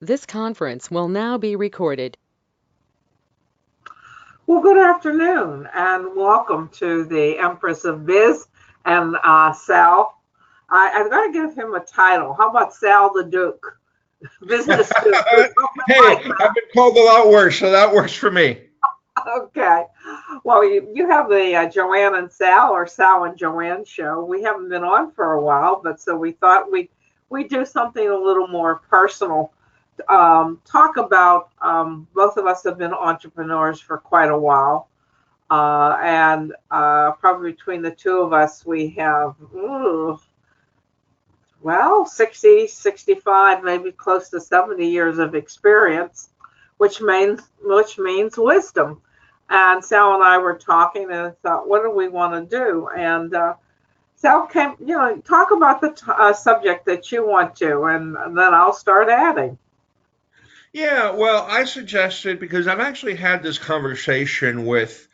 This conference will now be recorded. Well, good afternoon and welcome to the Empress of Biz and Sal. I've got to give him a title. How about Sal the Duke? Business Duke or something Hey, like I've been called a lot worse, so that works for me. that. Okay. Well, you have the JoAnn and Sal or Sal and JoAnn show. We haven't been on for a while, but so we thought we'd do something a little more personal. Talk about both of us have been entrepreneurs for quite a while. And probably between the two of us, we have, 60, 65, maybe close to 70 years of experience, which means wisdom. And Sal and I were talking and thought, what do we want to do? And Sal came, talk about the subject that you want to, and then I'll start adding. Yeah, well, I suggested because I've actually had this conversation with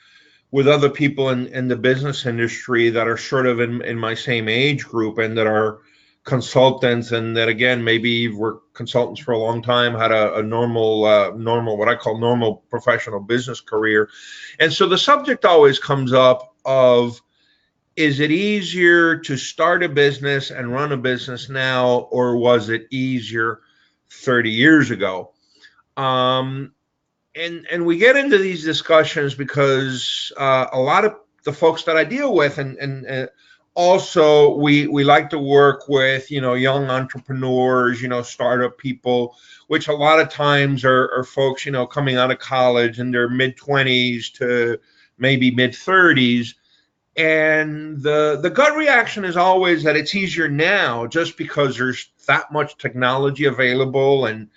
other people in the business industry that are sort of in my same age group and that are consultants and that again maybe were consultants for a long time, had a normal what I call normal professional business career. And so the subject always comes up of is it easier to start a business and run a business now, or was it easier 30 years ago? Um, and we get into these discussions because a lot of the folks that I deal with, and also we like to work with young entrepreneurs, startup people, which a lot of times are folks coming out of college in their mid 20s to maybe mid 30s, and the gut reaction is always that it's easier now just because there's that much technology available and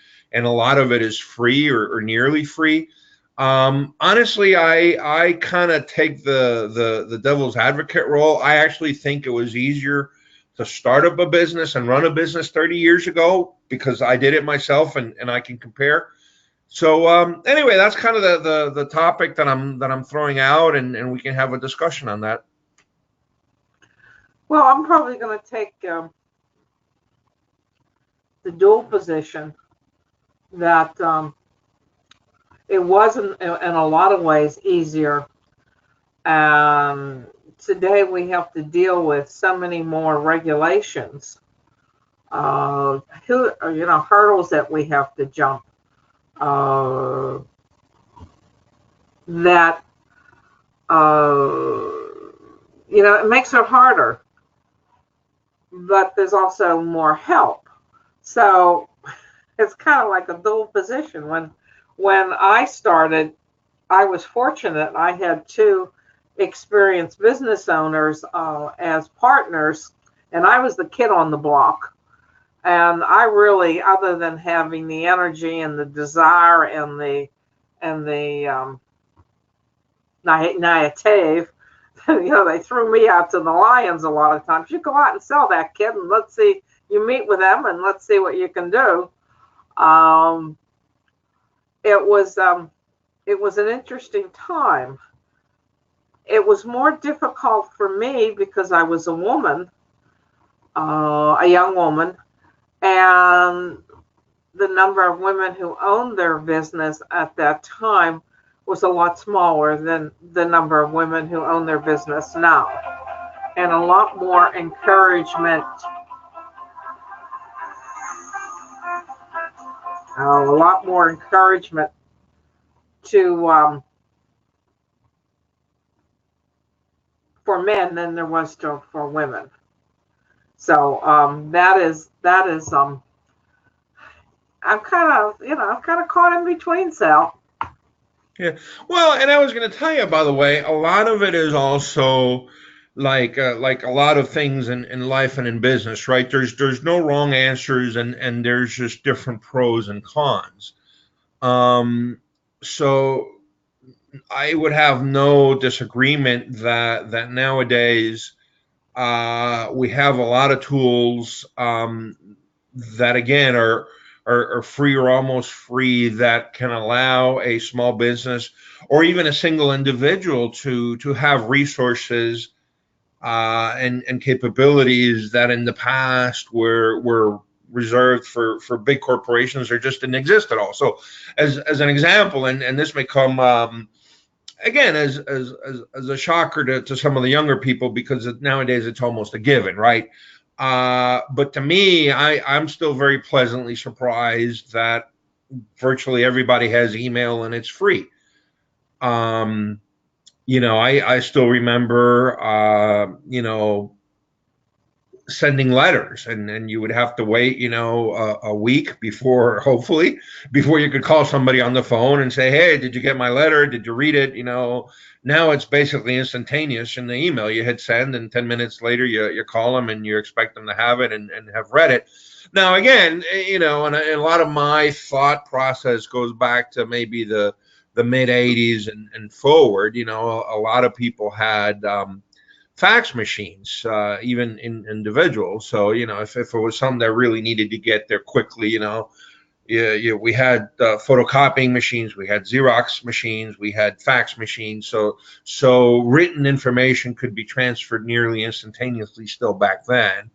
a lot of it is free or nearly free. Honestly, I kind of take the devil's advocate role. I actually think it was easier to start up a business and run a business 30 years ago because I did it myself and I can compare. So anyway, that's kind of the topic that I'm throwing out, and we can have a discussion on that. Well, I'm probably going to take the dual position that it wasn't in a lot of ways easier. Today we have to deal with so many more regulations, hurdles that we have to jump. Uh, that uh, it makes it harder, but there's also more help. So it's kind of like a dual position. When I started, I was fortunate. I had two experienced business owners as partners, and I was the kid on the block. And I really, other than having the energy and the desire and the naivete, they threw me out to the lions a lot of times. You go out and sell that kid, and let's see. You meet with them, and let's see what you can do. Um, it was um, it was an interesting time. It was more difficult for me because I was a woman, a young woman, and the number of women who owned their business at that time was a lot smaller than the number of women who own their business now, and a lot more encouragement to for men than there was for women. So that is I'm kind of caught in between, Sal. Yeah. Well, and I was going to tell you, by the way, a lot of it is also like a lot of things in life and in business, right? There's no wrong answers, and there's just different pros and cons. Um, so I would have no disagreement that nowadays we have a lot of tools that again are free or almost free that can allow a small business or even a single individual to have resources and capabilities that in the past were reserved for big corporations or just didn't exist at all. So as an example, and this may come again as a shocker to some of the younger people, because nowadays it's almost a given, right? But to me, I'm still very pleasantly surprised that virtually everybody has email and it's free. I still remember, sending letters, and you would have to wait, a week before, hopefully, before you could call somebody on the phone and say, hey, did you get my letter? Did you read it? Now it's basically instantaneous in the email. You hit send, and 10 minutes later, you call them and you expect them to have it and have read it. Now, again, and a lot of my thought process goes back to maybe the mid 80s and forward. A lot of people had fax machines, even in individuals. So, if it was something that really needed to get there quickly, we had photocopying machines, we had Xerox machines, we had fax machines. So written information could be transferred nearly instantaneously still back then.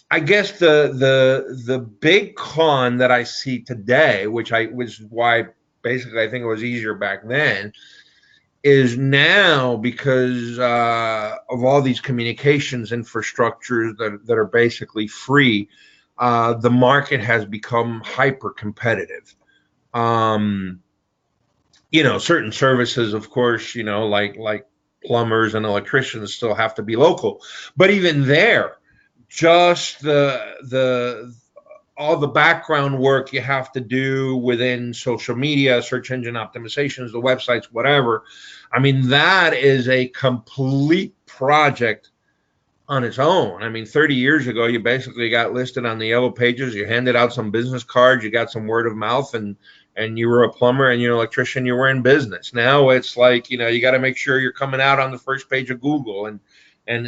I guess the big con that I see today, which was why basically I think it was easier back then, is now because of all these communications infrastructures that are basically free, the market has become hyper competitive. Certain services, of course, like plumbers and electricians still have to be local, but even there, just the all the background work you have to do within social media, search engine optimizations, the websites, whatever. I mean, that is a complete project on its own. I mean, 30 years ago, you basically got listed on the yellow pages, you handed out some business cards, you got some word of mouth, and you were a plumber and you're an electrician, you were in business. Now it's like, you got to make sure you're coming out on the first page of Google. And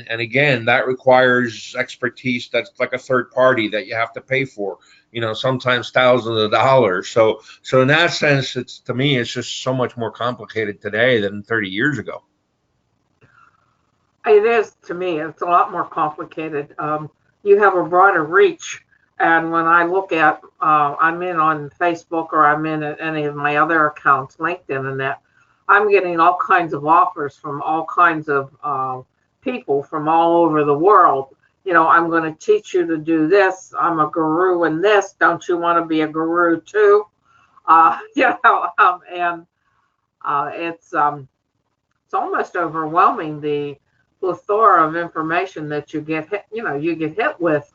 again, that requires expertise that's like a third party that you have to pay for, sometimes thousands of dollars. So in that sense, to me, it's just so much more complicated today than 30 years ago. It is, to me. It's a lot more complicated. You have a broader reach. And when I look at, I'm in on Facebook, or I'm in any of my other accounts, LinkedIn and that, I'm getting all kinds of offers from all kinds of people from all over the world. I'm going to teach you to do this. I'm a guru in this. Don't you want to be a guru too? And it's almost overwhelming, the plethora of information that you get hit with.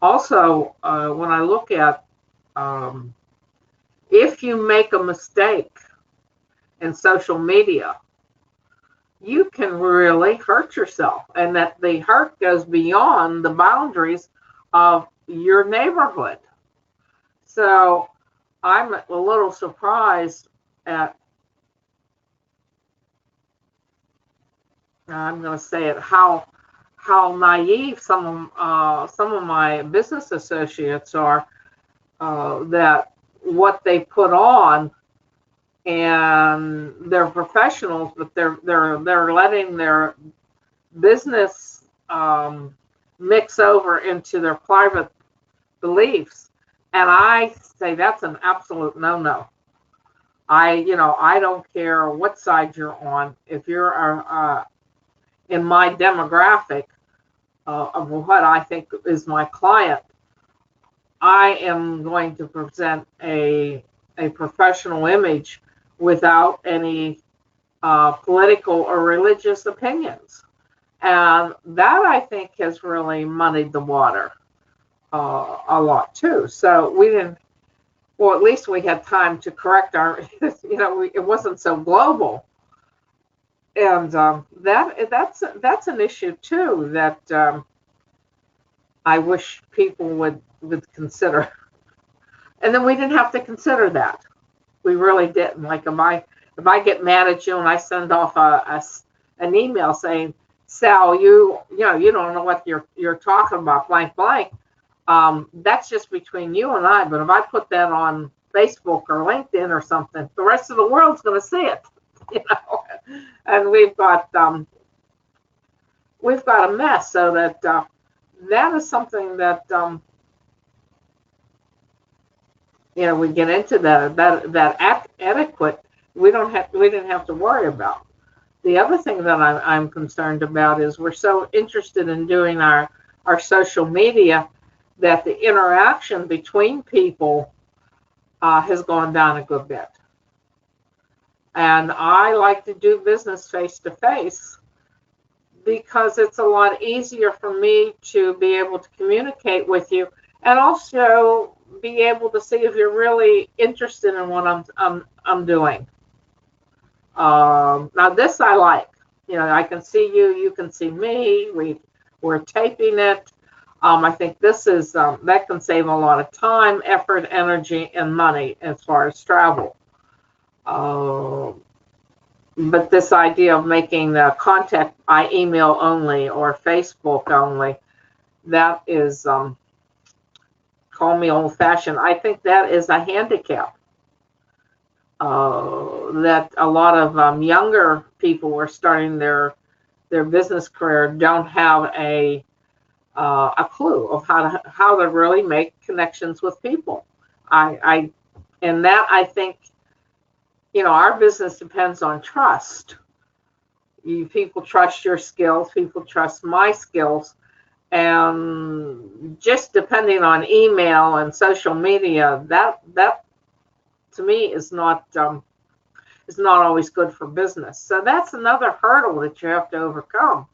Also, when I look at, if you make a mistake in social media, you can really hurt yourself, and that the hurt goes beyond the boundaries of your neighborhood. So I'm a little surprised at, I'm going to say it, how naive some of my business associates are, that what they put on, and they're professionals, but they're letting their business mix over into their private beliefs, and I say that's an absolute no-no. I don't care what side you're on. If you're in my demographic of what I think is my client, I am going to present a professional image without any political or religious opinions. And that, I think, has really muddied the water a lot too. So we didn't, well, at least we had time to correct our, it wasn't so global. And that's an issue too that I wish people would consider. And then we didn't have to consider that. We really didn't. Like if I get mad at you and I send off an email saying, Sal, you don't know what you're talking about, blank blank. That's just between you and I. But if I put that on Facebook or LinkedIn or something, the rest of the world's going to see it. And we've got a mess, so that that is something that we get into that etiquette. We didn't have to worry about. The other thing that I'm concerned about is we're so interested in doing our social media that the interaction between people has gone down a good bit. And I like to do business face to face because it's a lot easier for me to be able to communicate with you and also be able to see if you're really interested in what I'm doing. Now this I like. I can see you, you can see me. We're taping it. I think this is that can save a lot of time, effort, energy, and money as far as travel. But this idea of making the contact by email only or Facebook only, that is, call me old-fashioned. I think that is a handicap. That a lot of younger people who are starting their business career don't have a clue of how to really make connections with people. And that I think, our business depends on trust. People trust your skills, people trust my skills, and just depending on email and social media, that to me is not always good for business. So that's another hurdle that you have to overcome.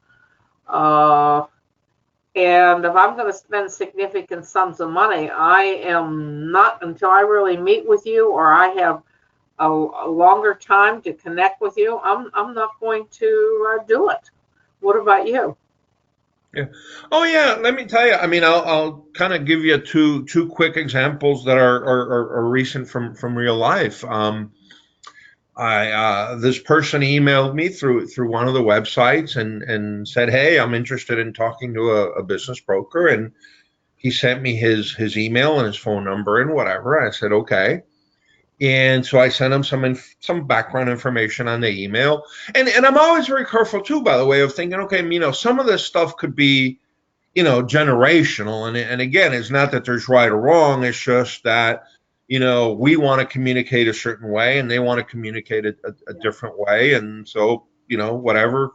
And if I'm going to spend significant sums of money, I am not, until I really meet with you or I have a longer time to connect with you, I'm not going to do it. What about you? Yeah. Oh yeah. Let me tell you. I mean, I'll kind of give you two quick examples that are recent from real life. I This person emailed me through one of the websites and said, "Hey, I'm interested in talking to a business broker," and he sent me his email and his phone number and whatever. I said, "Okay." And so I sent him some background information on the email, and I'm always very careful too, by the way, of thinking, okay, some of this stuff could be, generational, and again, it's not that there's right or wrong. It's just that, we want to communicate a certain way, and they want to communicate a different way, and so, whatever.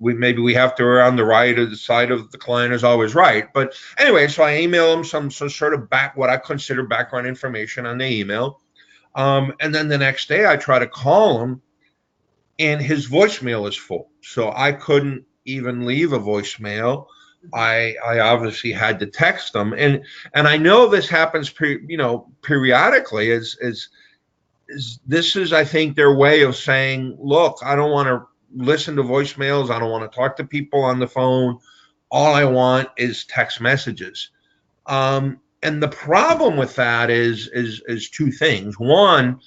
Maybe we have to err on the right or the side of the client is always right. But anyway, so I email him some sort of what I consider background information on the email. And then the next day I try to call him and his voicemail is full. So I couldn't even leave a voicemail. I obviously had to text them. And I know this happens periodically is this is, I think, their way of saying, look, I don't want to listen to voicemails. I don't want to talk to people on the phone. All I want is text messages. And the problem with that is two things. One,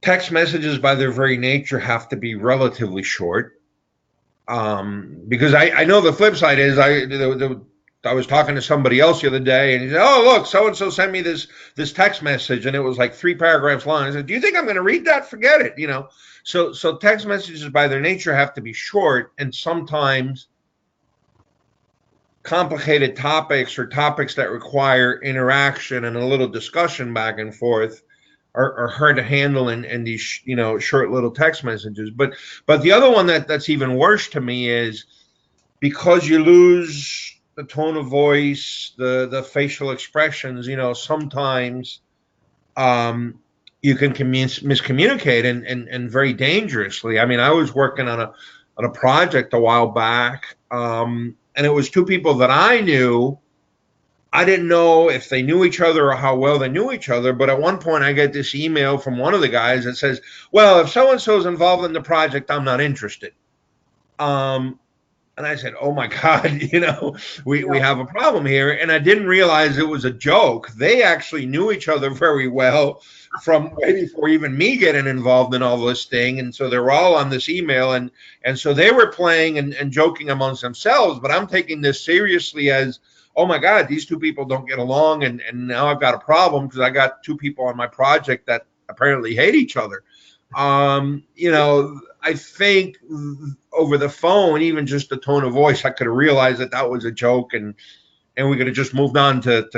text messages by their very nature have to be relatively short. Because I know the flip side is I was talking to somebody else the other day, and he said, "Oh, look, so and so sent me this text message, and it was like 3 paragraphs long." I said, "Do you think I'm going to read that? Forget it." So text messages by their nature have to be short, and sometimes complicated topics or topics that require interaction and a little discussion back and forth are hard to handle in these short little text messages. But the other one that's even worse to me is because you lose the tone of voice, the facial expressions. Sometimes you can miscommunicate and very dangerously. I mean, I was working on a project a while back, and it was two people that I knew. I didn't know if they knew each other or how well they knew each other, but at one point I get this email from one of the guys that says, "Well, if so and so is involved in the project, I'm not interested." Um, and I said, "Oh my God, we Yeah. have a problem here." And I didn't realize it was a joke. They actually knew each other very well from way before even me getting involved in all this thing. And so they were all on this email, and so they were playing and joking amongst themselves. But I'm taking this seriously as, oh my God, these two people don't get along, and now I've got a problem because I got two people on my project that apparently hate each other. I think over the phone, even just the tone of voice, I could have realized that that was a joke, and we could have just moved on to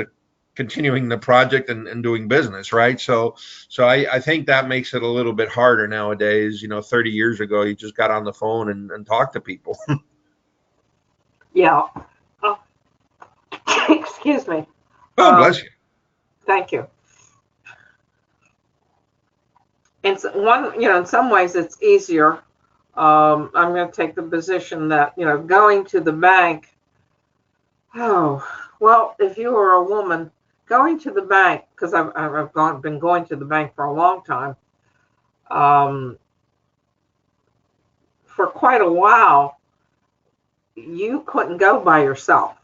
continuing the project and doing business, right? So I think that makes it a little bit harder nowadays. 30 years ago, you just got on the phone and talked to people. Yeah. Oh, excuse me. Oh, bless you. Thank you. In some ways it's easier. I'm going to take the position that, going to the bank. Oh, well, if you were a woman going to the bank, because been going to the bank for a long time, um, for quite a while, you couldn't go by yourself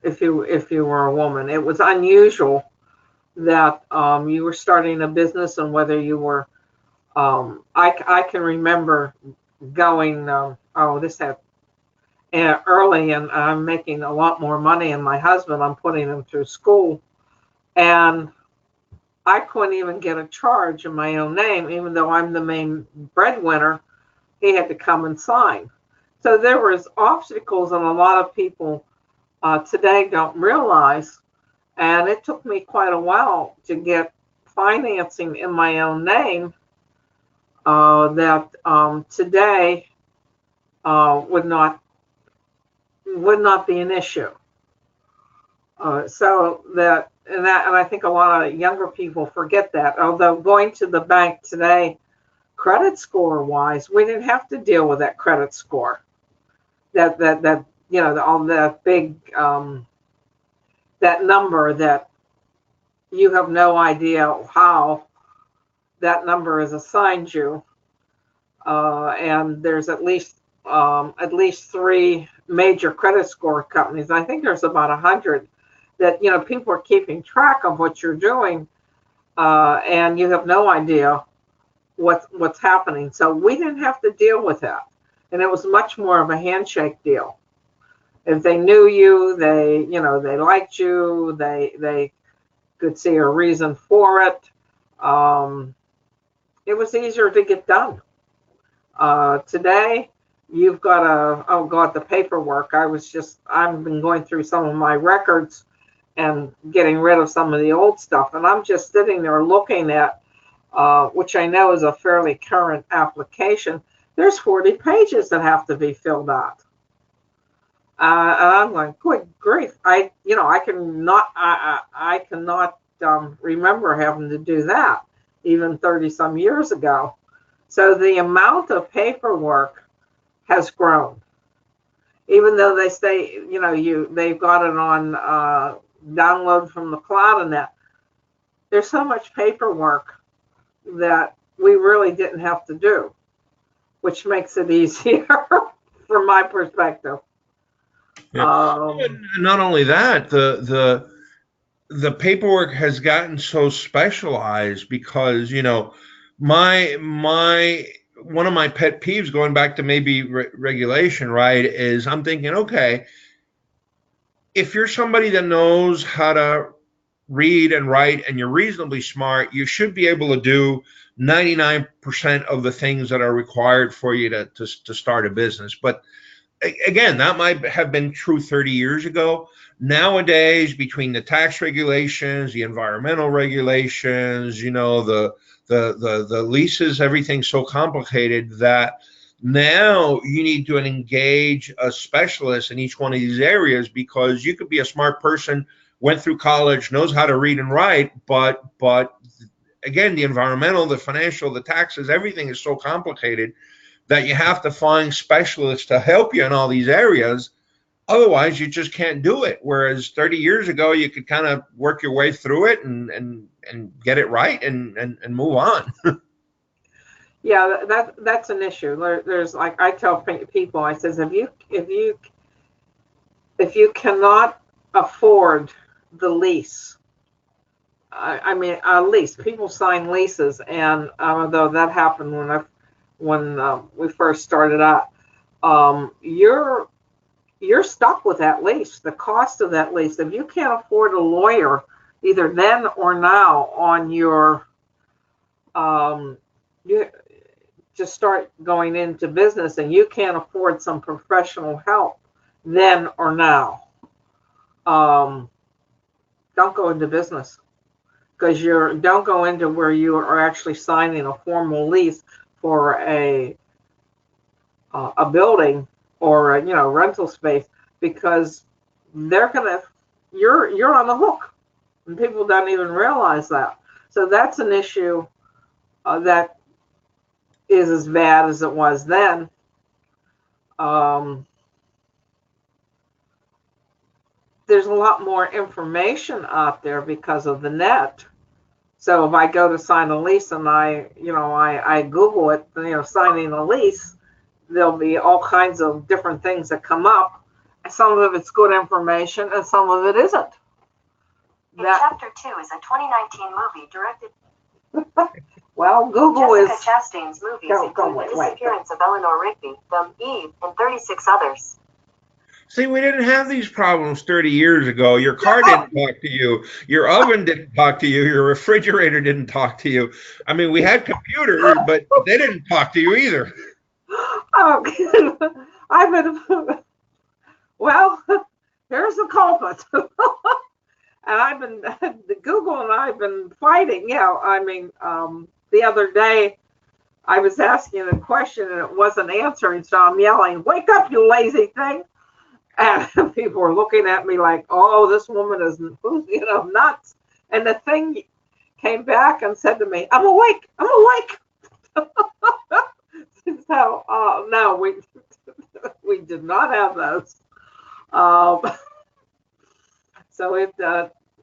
if you were a woman. It was unusual that you were starting a business, and whether you were, I can remember going, this had early, and I'm making a lot more money, and my husband, I'm putting him through school, and I couldn't even get a charge in my own name, even though I'm the main breadwinner. He had to come and sign. So there was obstacles, and a lot of people today don't realize. And it took me quite a while to get financing in my own name that today would not be an issue. And I think a lot of younger people forget that. Although going to the bank today, credit score wise, we didn't have to deal with that credit score. All that big that number that you have no idea how that number is assigned you. And there's at least three major credit score companies. I think there's about 100 that people are keeping track of what you're doing, and you have no idea what's happening. So we didn't have to deal with that, and it was much more of a handshake deal. If they knew you, they liked you, they could see a reason for it. It was easier to get done. Today, you've got the paperwork. I've been going through some of my records and getting rid of some of the old stuff, and I'm just sitting there looking at, which I know is a fairly current application. There's 40 pages that have to be filled out. And I'm going, good grief! I cannot remember having to do that even 30 some years ago. So the amount of paperwork has grown, even though they say they've got it on download from the cloud, and that there's so much paperwork that we really didn't have to do, which makes it easier from my perspective. Yeah. Not only that, the paperwork has gotten so specialized because my one of my pet peeves, going back to maybe regulation, right, is I'm thinking, okay, if you're somebody that knows how to read and write and you're reasonably smart, you should be able to do 99% of the things that are required for you to start a business. But again, that might have been true 30 years ago. Nowadays, between the tax regulations, the environmental regulations, the leases, everything's so complicated that now you need to engage a specialist in each one of these areas, because you could be a smart person, went through college, knows how to read and write, but again, the environmental, the financial, the taxes, everything is so complicated that you have to find specialists to help you in all these areas. Otherwise, you just can't do it. Whereas 30 years ago, you could kind of work your way through it and get it right and move on. Yeah, that's an issue. There's, like I tell people, I says, if you cannot afford the lease, I mean, a lease, people sign leases, and although that happened when we first started out, you're stuck with that lease, the cost of that lease. If you can't afford a lawyer, either then or now, on your just start going into business and you can't afford some professional help then or now, don't go into business, because don't go into where you are actually signing a formal lease for a building or a rental space, because they're gonna you're on the hook, and people don't even realize that. So that's an issue that is as bad as it was then. There's a lot more information out there because of the net. So if I go to sign a lease and I Google it, signing a lease, there'll be all kinds of different things that come up. Some of it's good information and some of it isn't. Chapter 2 is a 2019 movie directed. Well, Google Jessica is. Chastain's movies include The Disappearance of Eleanor Rigby, Eve, and 36 others. See, we didn't have these problems 30 years ago. Your car didn't talk to you. Your oven didn't talk to you. Your refrigerator didn't talk to you. I mean, we had computers, but they didn't talk to you either. Oh, I've been. Well, here's the culprit. And I've been, Google and I've been fighting. Yeah, I mean, the other day I was asking a question and it wasn't answering, so I'm yelling, "Wake up, you lazy thing!" And people were looking at me like, "Oh, this woman is, nuts." And the thing came back and said to me, "I'm awake. I'm awake." So, no, we did not have those. So it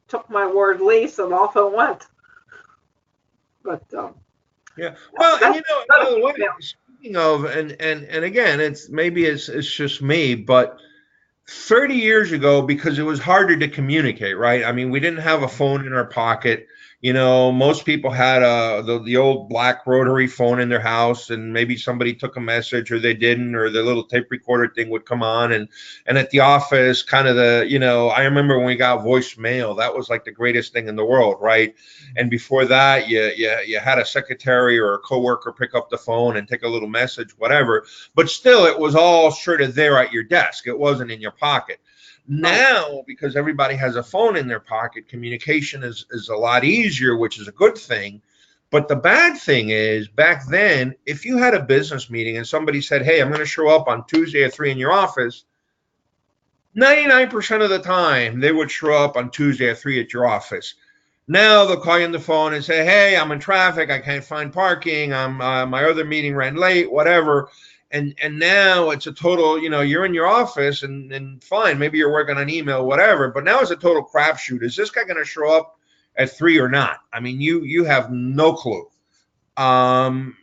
took my word lease and off it went. But yeah, well, and by the way, speaking of, and again, it's just me, but 30 years ago, because it was harder to communicate, right? I mean, we didn't have a phone in our pocket. Most people had the old black rotary phone in their house, and maybe somebody took a message or they didn't, or the little tape recorder thing would come on. And at the office, kind of I remember when we got voicemail, that was like the greatest thing in the world, right? And before that, you had a secretary or a coworker pick up the phone and take a little message, whatever. But still, it was all sort of there at your desk. It wasn't in your pocket. Now, because everybody has a phone in their pocket, communication is a lot easier, which is a good thing. But the bad thing is, back then, if you had a business meeting and somebody said, "Hey, I'm going to show up on Tuesday at 3 in your office," 99% of the time, they would show up on Tuesday at 3 at your office. Now they'll call you on the phone and say, "Hey, I'm in traffic. I can't find parking. My other meeting ran late, whatever." And now it's a total, you're in your office and fine, maybe you're working on email, whatever, but now it's a total crapshoot. Is this guy going to show up at 3 or not? I mean, you have no clue. And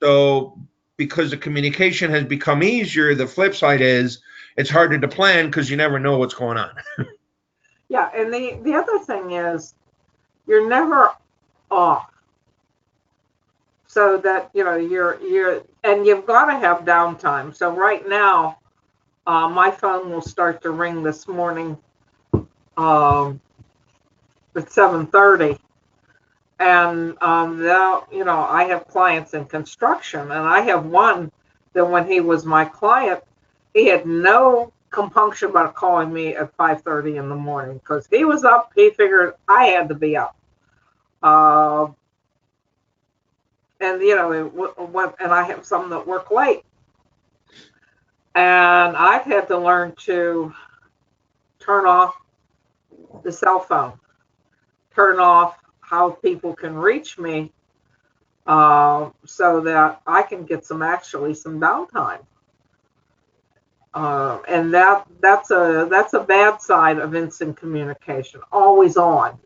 so because the communication has become easier, the flip side is it's harder to plan because you never know what's going on. Yeah, and the other thing is you're never off. So that you're and you've got to have downtime. So right now, my phone will start to ring this morning at 7:30, and now I have clients in construction, and I have one that when he was my client, he had no compunction about calling me at 5:30 in the morning because he was up. He figured I had to be up. And and I have some that work late, and I've had to learn to turn off the cell phone, turn off how people can reach me, so that I can get some downtime. And that's a bad side of instant communication. Always on.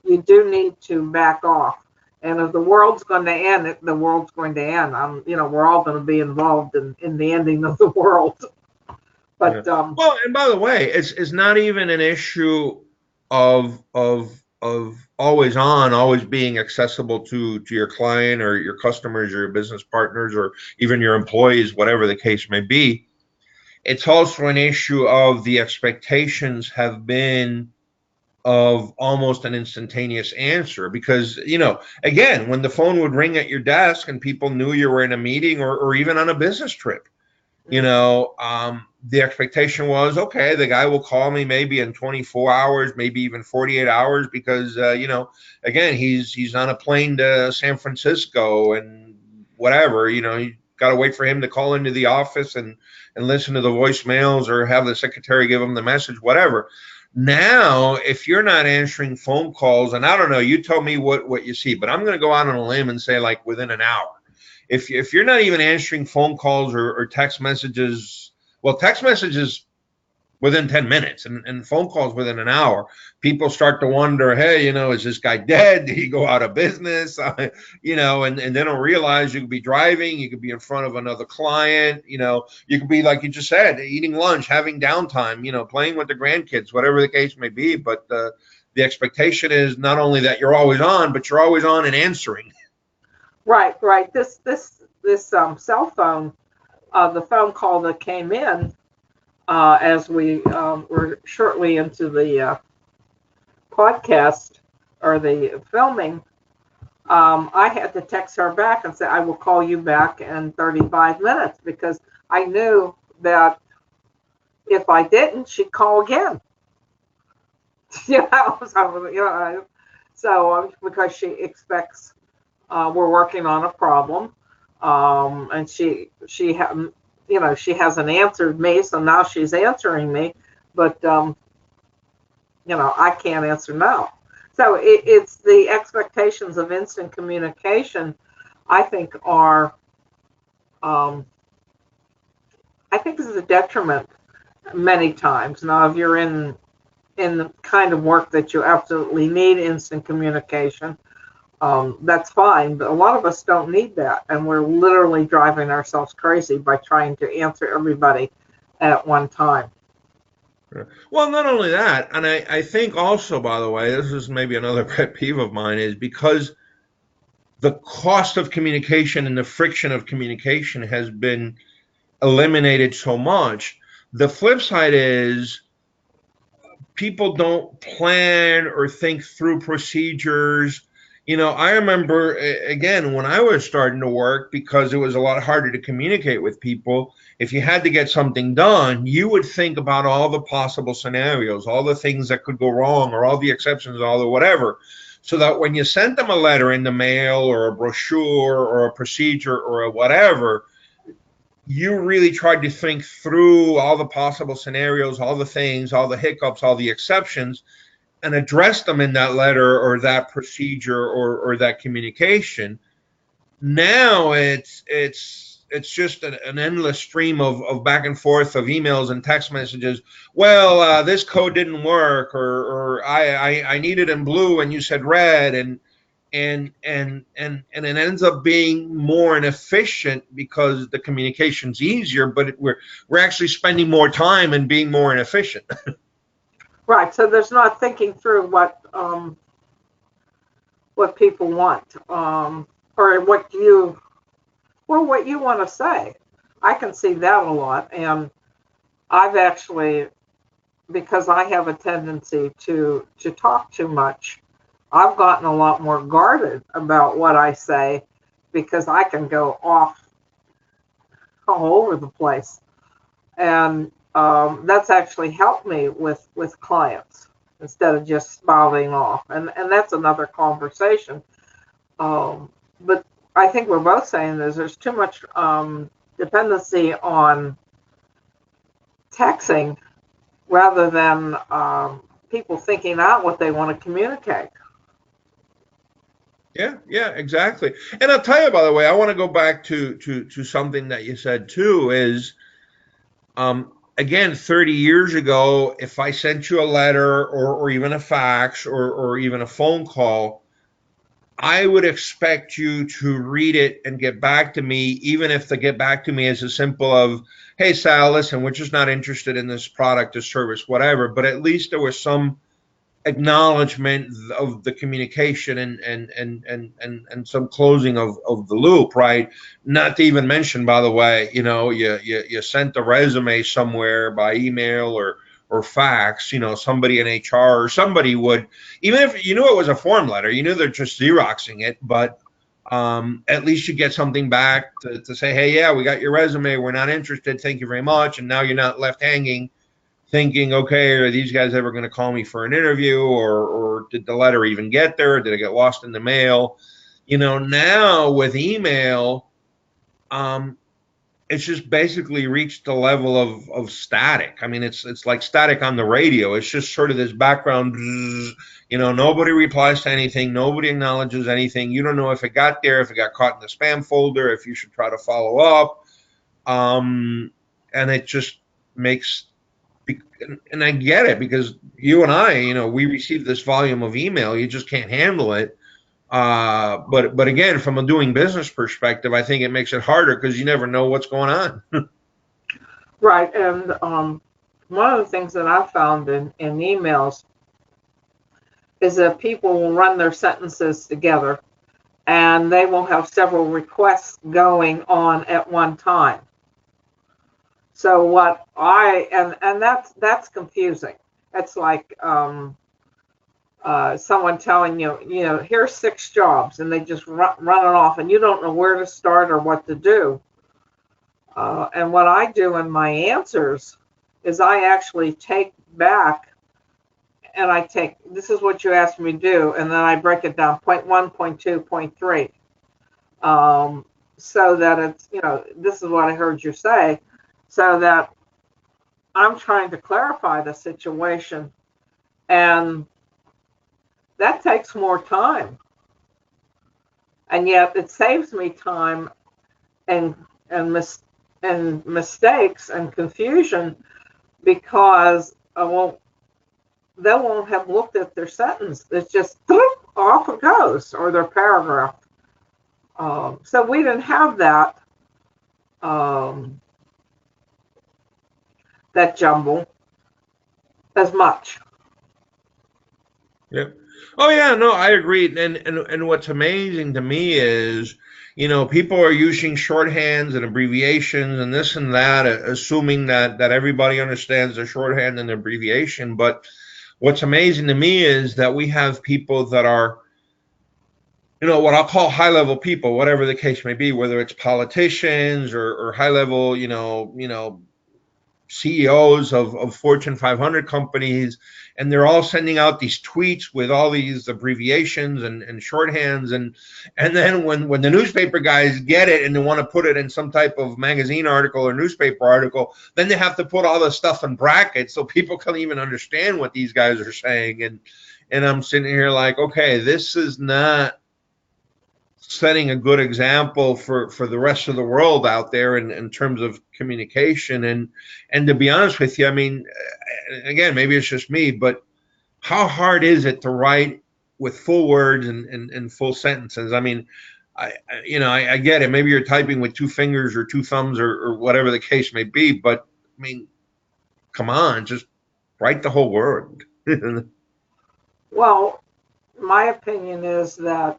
You do need to back off. And if the world's going to end, the world's going to end. We're all going to be involved in the ending of the world. But well, and by the way, it's not even an issue of always on, always being accessible to your client or your customers or your business partners or even your employees, whatever the case may be. It's also an issue of the expectations have been of almost an instantaneous answer. Because, again, when the phone would ring at your desk and people knew you were in a meeting or even on a business trip, the expectation was, okay, the guy will call me maybe in 24 hours, maybe even 48 hours, because, again, he's on a plane to San Francisco and whatever, you got to wait for him to call into the office and listen to the voicemails or have the secretary give him the message, whatever. Now, if you're not answering phone calls, and I don't know, you tell me what you see, but I'm going to go out on a limb and say like within an hour. If you're not even answering phone calls or text messages, well, text messages within 10 minutes and phone calls within an hour, people start to wonder, hey, is this guy dead? Did he go out of business? And they don't realize you could be driving, you could be in front of another client, you could be, like you just said, eating lunch, having downtime, playing with the grandkids, whatever the case may be. But the expectation is not only that you're always on, but you're always on and answering. Right. This cell phone, the phone call that came in as we were shortly into the podcast or the filming, I had to text her back and say, I will call you back in 35 minutes, because I knew that if I didn't, she'd call again. So because she expects we're working on a problem, and she hasn't answered me, so now she's answering me, but I can't answer now. So it's the expectations of instant communication, I think, this is a detriment many times. Now, if you're in the kind of work that you absolutely need instant communication, that's fine, but a lot of us don't need that, and we're literally driving ourselves crazy by trying to answer everybody at one time. Well, not only that, and I think also, by the way, this is maybe another pet peeve of mine, is because the cost of communication and the friction of communication has been eliminated so much. The flip side is people don't plan or think through procedures. I remember, again, when I was starting to work, because it was a lot harder to communicate with people, if you had to get something done, you would think about all the possible scenarios, all the things that could go wrong, or all the exceptions, all the whatever, so that when you sent them a letter in the mail or a brochure or a procedure or a whatever, you really tried to think through all the possible scenarios, all the things, all the hiccups, all the exceptions, and address them in that letter or that procedure or that communication. Now it's just an endless stream of back and forth of emails and text messages. Well, this code didn't work, or I need it in blue and you said red, and it ends up being more inefficient because the communication's easier, but we're actually spending more time and being more inefficient. Right. So there's not thinking through what people want, or what you want to say. I can see that a lot, and I've actually, because I have a tendency to talk too much, I've gotten a lot more guarded about what I say, because I can go off all over the place, and that's actually helped me with clients instead of just spouting off, and that's another conversation. But I think we're both saying there's too much dependency on texting rather than people thinking out what they want to communicate. Yeah, exactly. And I'll tell you, by the way, I want to go back to something that you said too, is again, 30 years ago, if I sent you a letter or even a fax or even a phone call, I would expect you to read it and get back to me, even if the get back to me is as simple of, hey, Sal, listen, we're just not interested in this product or service, whatever. But at least there was some acknowledgement of the communication and some closing of the loop, right? Not to even mention, by the way, you sent a resume somewhere by email or or fax, somebody in HR or somebody would, even if you knew it was a form letter, you knew they're just Xeroxing it, but at least you get something back to say, hey, yeah, we got your resume. We're not interested. Thank you very much. And now you're not left hanging thinking, okay, are these guys ever going to call me for an interview, or did the letter even get there? Or did it get lost in the mail? Now with email, it's just basically reached the level of static. I mean, it's like static on the radio. It's just sort of this background, nobody replies to anything. Nobody acknowledges anything. You don't know if it got there, if it got caught in the spam folder, if you should try to follow up. And it just makes, and I get it, because you and I, we receive this volume of email. You just can't handle it. But again, from a doing business perspective, I think it makes it harder because you never know what's going on. Right. And one of the things that I've found in emails is that people will run their sentences together, and they will have several requests going on at one time. So what and that's confusing. It's like someone telling you, here's 6 jobs, and they just run it off, and you don't know where to start or what to do. And what I do in my answers is I actually take back, and I take, this is what you asked me to do, and then I break it down, point 1, point 2, point 3. So that it's, this is what I heard you say, so that I'm trying to clarify the situation, and that takes more time. And yet it saves me time and mistakes and confusion, because they won't have looked at their sentence. It's just off it goes, or their paragraph. So we didn't have that that jumble as much. Yep. Oh yeah, no, I agree. And what's amazing to me is, people are using shorthands and abbreviations and this and that, assuming that everybody understands the shorthand and the abbreviation. But what's amazing to me is that we have people that are, what I'll call high level people, whatever the case may be, whether it's politicians or high level, CEOs of Fortune 500 companies, and they're all sending out these tweets with all these abbreviations and shorthands, and then when the newspaper guys get it and they want to put it in some type of magazine article or newspaper article, then they have to put all the stuff in brackets so people can't even understand what these guys are saying. And I'm sitting here like, okay, this is not setting a good example for the rest of the world out there in terms of communication. And to be honest with you, I mean, again, maybe it's just me, but how hard is it to write with full words and full sentences? I mean, I get it. Maybe you're typing with 2 fingers or 2 thumbs or whatever the case may be, but I mean, come on, just write the whole word. Well, my opinion is that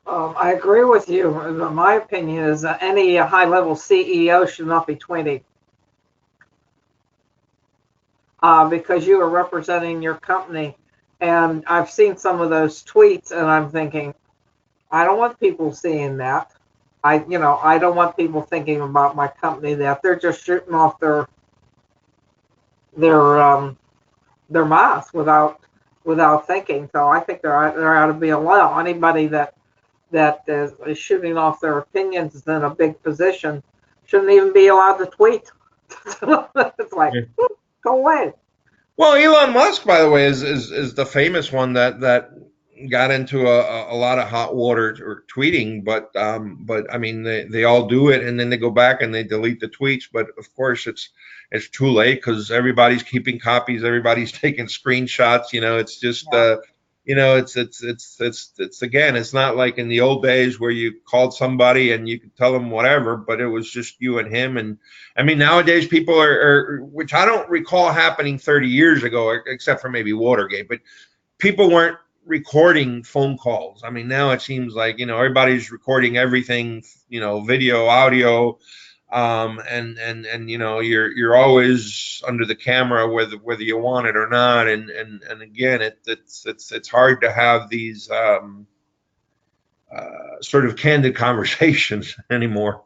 I agree with you. My opinion is that any high-level CEO should not be tweeting, because you are representing your company. And I've seen some of those tweets, and I'm thinking, I don't want people seeing that. I don't want people thinking about my company that they're just shooting off their mouth without thinking. So I think there ought to be a law. Anybody that is shooting off their opinions in a big position shouldn't even be allowed to tweet. It's like, go away. Well, Elon Musk, by the way, is the famous one that got into a lot of hot water or tweeting, but I mean they all do it, and then they go back and they delete the tweets. But of course it's too late, because everybody's keeping copies, everybody's taking screenshots. It's just it's again, it's not like in the old days where you called somebody and you could tell them whatever, but it was just you and him. And I mean, nowadays people are, which I don't recall happening 30 years ago, except for maybe Watergate, but people weren't recording phone calls. I mean, now it seems like, everybody's recording everything, video, audio. and you know, you're always under the camera whether you want it or not, and again, it's hard to have these sort of candid conversations anymore.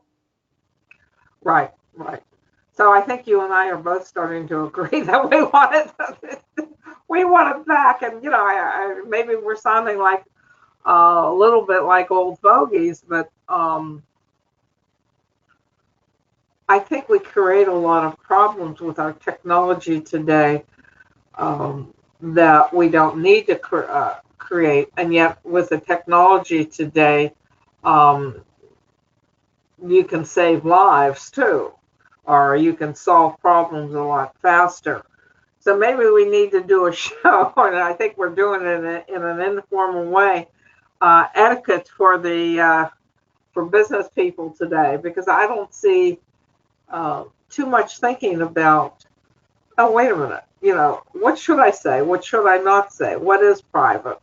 Right, right. So I think you and I are both starting to agree that we want it. We want it back, and you know, maybe we're sounding like a little bit like old fogies, but I think we create a lot of problems with our technology today that we don't need to create, and yet with the technology today, um, you can save lives too, or you can solve problems a lot faster. So maybe we need to do a show, and I think we're doing it in an informal way, etiquette for the for business people today, because I don't see too much thinking about, oh, wait a minute, you know, what should I say? What should I not say? What is private?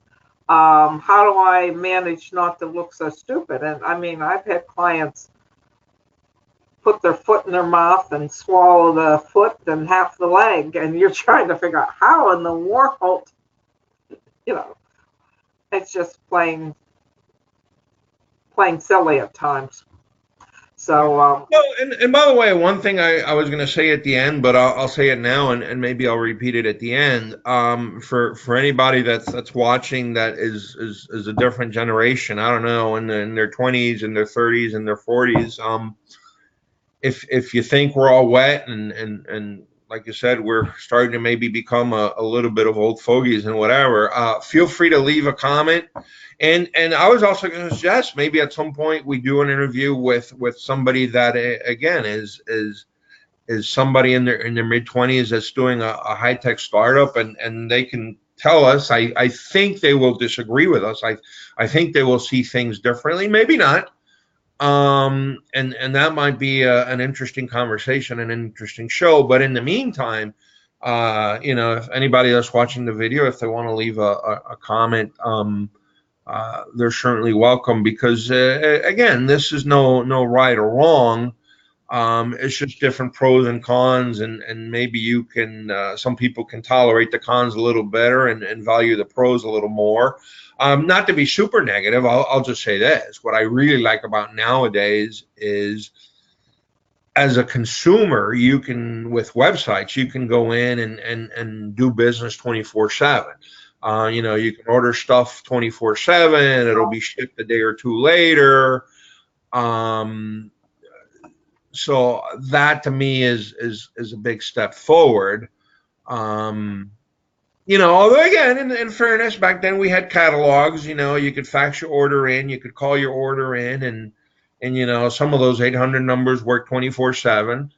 How do I manage not to look so stupid? And I mean, I've had clients put their foot in their mouth and swallow the foot and half the leg, and you're trying to figure out how in the world, you know, it's just plain silly at times. So, Well, and by the way, one thing I was going to say at the end, but I'll say it now, and maybe I'll repeat it at the end. For anybody that's watching that is a different generation, I don't know, in their 20s, in their 30s, in their 40s. If you think we're all wet and like you said, we're starting to maybe become a little bit of old fogies and whatever, feel free to leave a comment. And I was also going to suggest maybe at some point we do an interview with somebody that again is somebody in their mid 20s that's doing a high tech startup, and they can tell us. I think they will disagree with us. I think they will see things differently. Maybe not. And that might be an interesting conversation, an interesting show. But in the meantime, you know, if anybody that's watching the video, if they want to leave a comment, they're certainly welcome, because again, this is no right or wrong. It's just different pros and cons, and maybe you can some people can tolerate the cons a little better and value the pros a little more. Not to be super negative, I'll just say this: what I really like about nowadays is, as a consumer, you can, with websites, you can go in and do business 24/7. You know, you can order stuff 24/7. It'll be shipped a day or two later. Um, so that to me is a big step forward. Um, you know, although again, in fairness, back then we had catalogs. You know, you could fax your order in, you could call your order in, and you know, some of those 800 numbers work 24/7.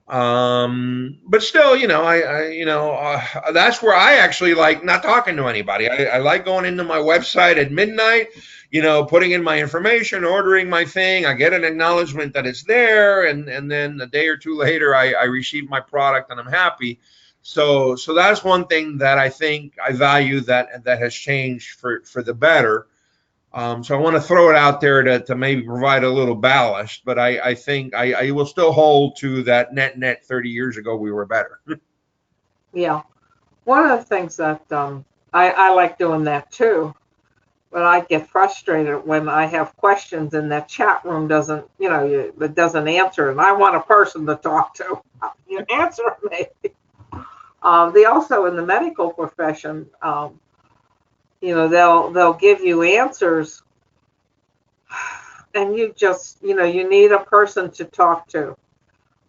But still, you know, that's where I actually like not talking to anybody. I like going into my website at midnight, you know, putting in my information, ordering my thing. I get an acknowledgement that it's there, and then a day or two later, I receive my product and I'm happy. So that's one thing that I think I value, that has changed for the better. So I want to throw it out there to maybe provide a little ballast, but I think I will still hold to that net 30 years ago we were better. yeah, one of the things that I like doing that too, but I get frustrated when I have questions and that chat room doesn't, you know, it doesn't answer, and I want a person to talk to. You answer me. They also, in the medical profession, you know, they'll give you answers, and you just, you know, you need a person to talk to,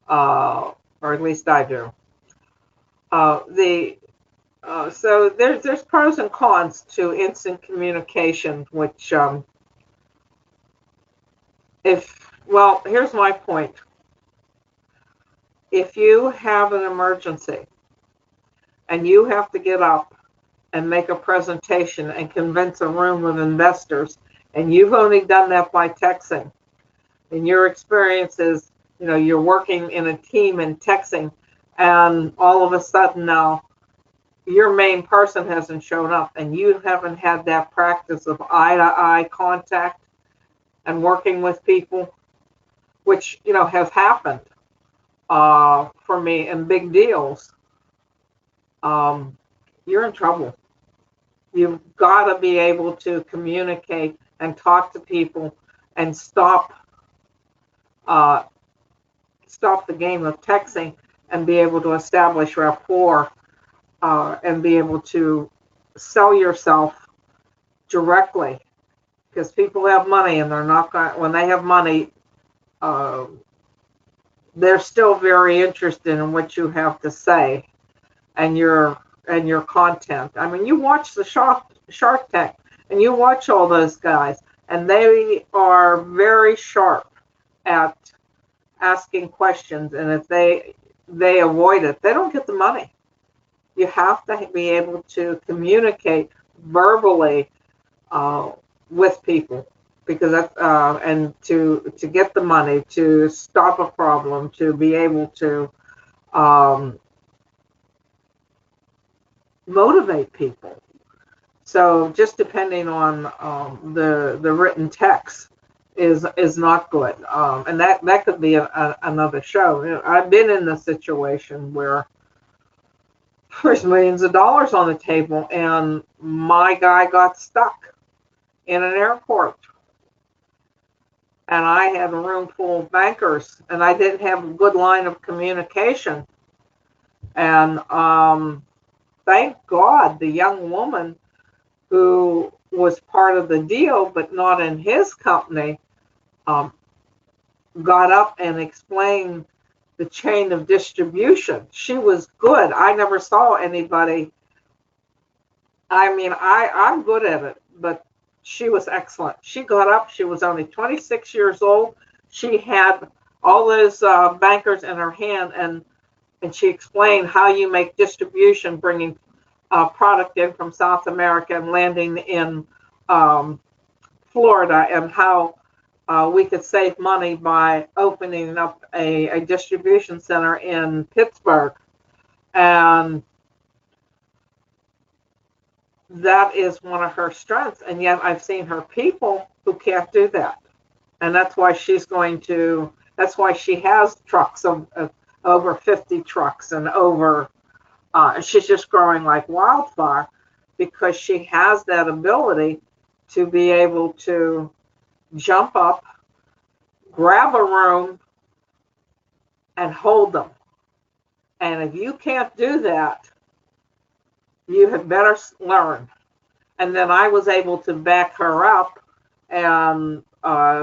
or at least I do. The So there's pros and cons to instant communication, which here's my point. If you have an emergency and you have to get up and make a presentation and convince a room of investors, and you've only done that by texting, and your experience is, you know, you're working in a team and texting, and all of a sudden now your main person hasn't shown up, and you haven't had that practice of eye-to-eye contact and working with people, which has happened for me in big deals, you're in trouble. You've got to be able to communicate and talk to people and stop the game of texting and be able to establish rapport and be able to sell yourself directly, because people have money and they're not going. When they have money, they're still very interested in what you have to say and your content. I mean, you watch the Shark Tank and you watch all those guys, and they are very sharp at asking questions, and if they avoid it, they don't get the money. You have to be able to communicate verbally with people, because that's and to get the money, to stop a problem, to be able to motivate people. So just depending on the written text is not good, and that could be another show. I've been in the situation where there's millions of dollars on the table, and my guy got stuck in an airport, and I had a room full of bankers, and I didn't have a good line of communication. And thank God the young woman who was part of the deal but not in his company got up and explained the chain of distribution. She was good. I never saw anybody. I mean, I'm good at it, but she was excellent. She got up. She was only 26 years old. She had all those bankers in her hand, and she explained how you make distribution, bringing product in from South America and landing in Florida, and how we could save money by opening up a distribution center in Pittsburgh. And that is one of her strengths. And yet I've seen her people who can't do that. And that's why she has trucks of over 50 trucks, and over, she's just growing like wildfire, because she has that ability to be able to jump up, grab a room, and hold them. And if you can't do that, you had better learn. And then I was able to back her up and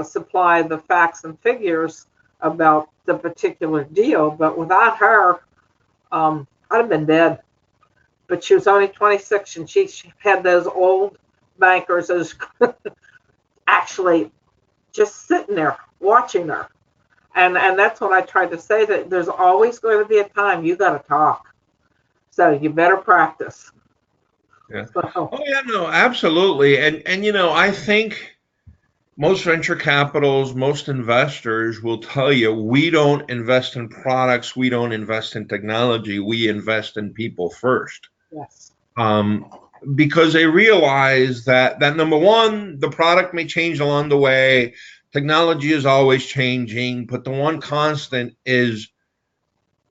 supply the facts and figures about the particular deal. But without her, I'd have been dead. But she was only 26, and she had those old bankers as actually just sitting there watching her. And that's what I tried to say, that there's always going to be a time you got to talk. So you better practice. Yeah. So, Oh yeah, no, absolutely. And I think most venture capitals, most investors will tell you, we don't invest in products, we don't invest in technology, we invest in people first. yes. Um, because they realize that number one, the product may change along the way, technology is always changing, but the one constant is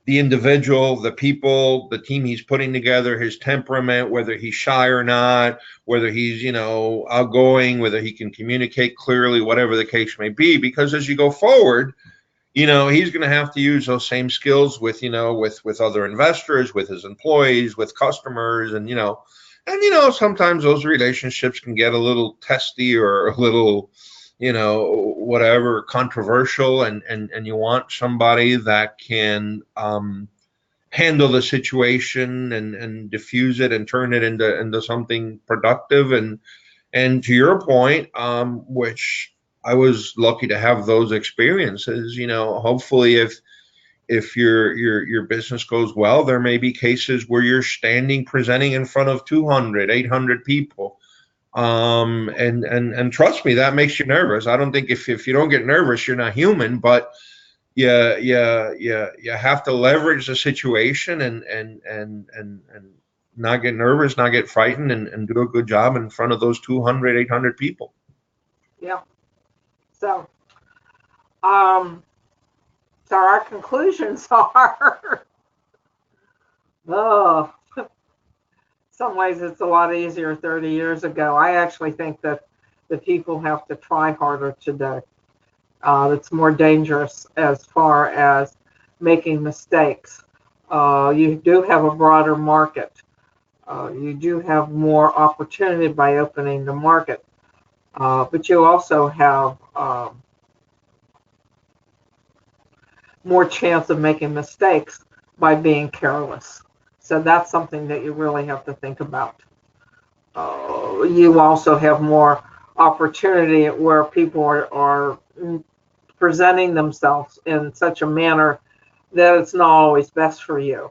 the individual, the people, the team he's putting together, his temperament, whether he's shy or not, whether he's, outgoing, whether he can communicate clearly, whatever the case may be. Because as you go forward, he's going to have to use those same skills with other investors, with his employees, with customers, and sometimes those relationships can get a little testy or a little, whatever, controversial, and you want somebody that can handle the situation and diffuse it and turn it into something productive. And to your point, which I was lucky to have those experiences, hopefully if your business goes well, there may be cases where you're presenting in front of 200, 800 people. And trust me, that makes you nervous. I don't think if you don't get nervous, you're not human, but you have to leverage the situation and not get nervous, not get frightened, and do a good job in front of those 200, 800 people. Yeah. So, um, So our conclusions are, oh, some ways it's a lot easier 30 years ago. I actually think that the people have to try harder today. It's more dangerous as far as making mistakes. You do have a broader market. You do have more opportunity by opening the market. But you also have more chance of making mistakes by being careless. So that's something that you really have to think about. You also have more opportunity where people are presenting themselves in such a manner that it's not always best for you.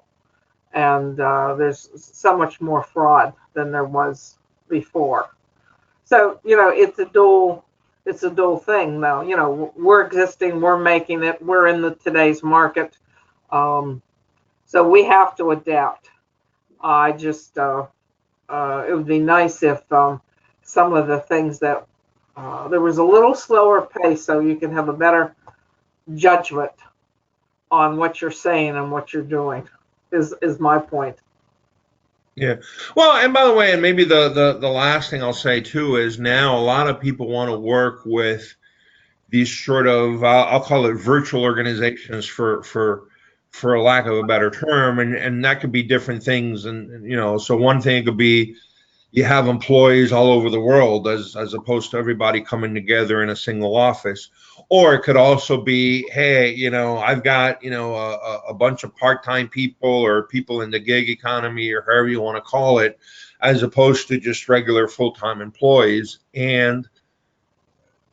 And there's so much more fraud than there was before. So, it's a dual thing though. We're existing, we're making it, we're in the today's market. So we have to adapt. I just, it would be nice if some of the things that there was a little slower pace so you can have a better judgment on what you're saying and what you're doing is my point. Yeah. Well, and by the way, and maybe the last thing I'll say too is now a lot of people want to work with these sort of I'll call it virtual organizations for a lack of a better term, and that could be different things, and so one thing could be you have employees all over the world as opposed to everybody coming together in a single office. Or it could also be, hey, I've got, a bunch of part-time people or people in the gig economy or however you want to call it, as opposed to just regular full-time employees. And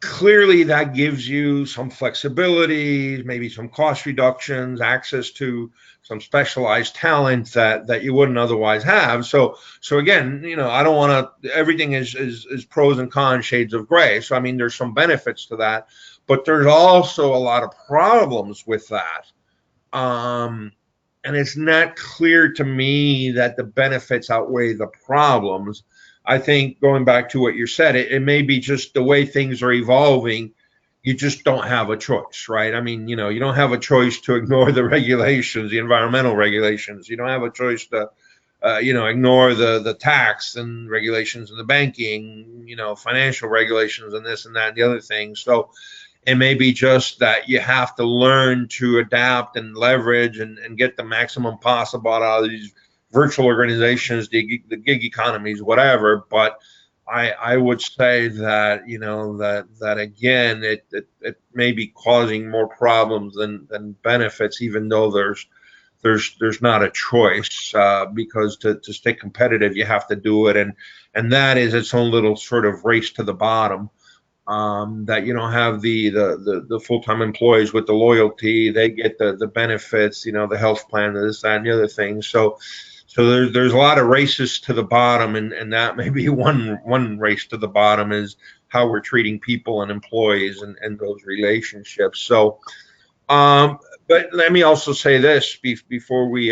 clearly that gives you some flexibility, maybe some cost reductions, access to some specialized talent that you wouldn't otherwise have. So again, I don't want to, everything is pros and cons, shades of gray. So I mean, there's some benefits to that, but there's also a lot of problems with that. And it's not clear to me that the benefits outweigh the problems. I think going back to what you said, it may be just the way things are evolving. You just don't have a choice, right? I mean, you don't have a choice to ignore the regulations, the environmental regulations. You don't have a choice to, ignore the tax and regulations and the banking, financial regulations and this and that and the other thing. So it may be just that you have to learn to adapt and leverage and get the maximum possible out of these virtual organizations, the gig economies, whatever. But I would say that that again it may be causing more problems than benefits, even though there's not a choice, because to stay competitive you have to do it, and that is its own little sort of race to the bottom. That you don't have the full-time employees with the loyalty, they get the benefits, the health plan, this, that, and the other thing. So there's a lot of races to the bottom, and that may be one race to the bottom is how we're treating people and employees and those relationships. So, but let me also say this before we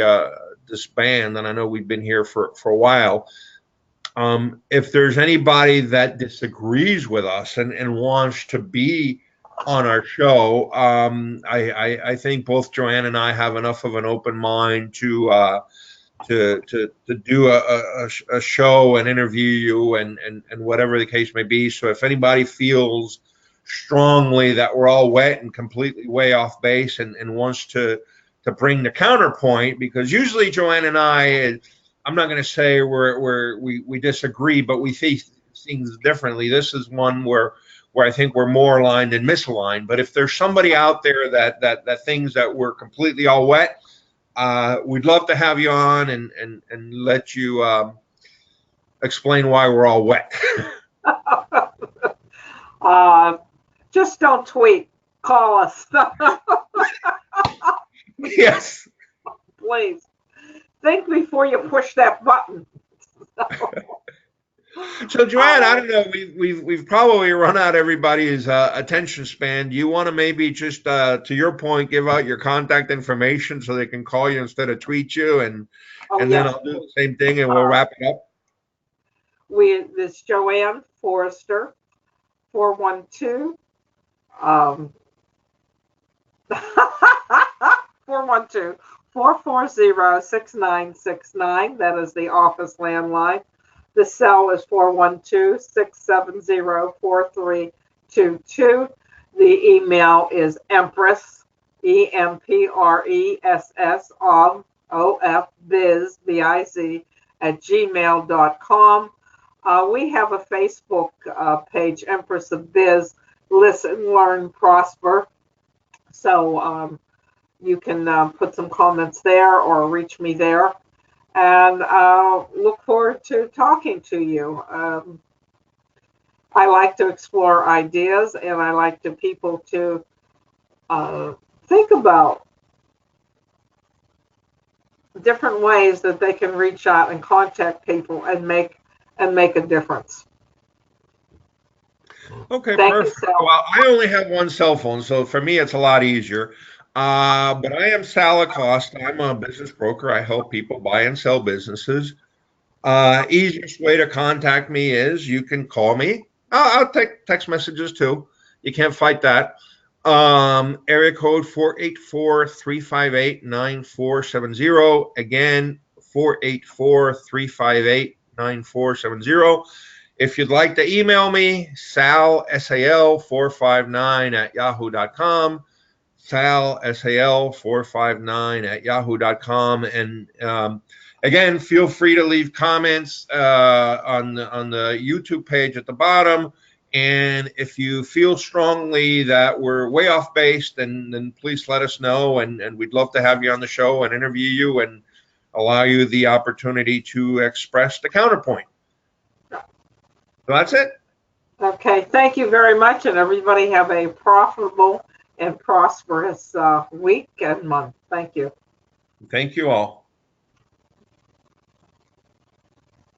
disband, and I know we've been here for a while. If there's anybody that disagrees with us and wants to be on our show, I think both JoAnn and I have enough of an open mind to do a show and interview you and whatever the case may be. So if anybody feels strongly that we're all wet and completely way off base and wants to bring the counterpoint, because usually JoAnn and I'm not going to say we disagree, but we see things differently. This is one where I think we're more aligned than misaligned. But if there's somebody out there that thinks that we're completely all wet, we'd love to have you on and let you explain why we're all wet. Just don't tweet. Call us. Yes. Please. Think before you push that button. So JoAnn, I don't know. We've probably run out everybody's attention span. Do you want to maybe just to your point, give out your contact information so they can call you instead of tweet you, and then I'll do the same thing and we'll wrap it up. This JoAnn Forrester, 412. 412-440-6969. That is the office landline. The cell is 412-670-4322. The email is Empress, EMPRESS, of biz, B-I-Z, at gmail.com. We have a Facebook page, Empress of Biz, Listen, Learn, Prosper. So you can put some comments there or reach me there. And look forward to talking to you. I like to explore ideas, and I like to people to think about different ways that they can reach out and contact people and make a difference. Okay, Thank perfect. you, Sal. Well, I only have one cell phone, so for me it's a lot easier. But I am Sal Acosta. I'm a business broker. I help people buy and sell businesses. Easiest way to contact me is you can call me. I'll take text messages too. You can't fight that. Area code 484-358-9470. Again, 484-358-9470. If you'd like to email me, Sal, SAL459 at yahoo.com. Sal, SAL459 at yahoo.com. And again, feel free to leave comments on the YouTube page at the bottom. And if you feel strongly that we're way off base, then please let us know. And we'd love to have you on the show and interview you and allow you the opportunity to express the counterpoint. So that's it. Okay, thank you very much, and everybody have a profitable and prosperous week and month. Thank you. Thank you all.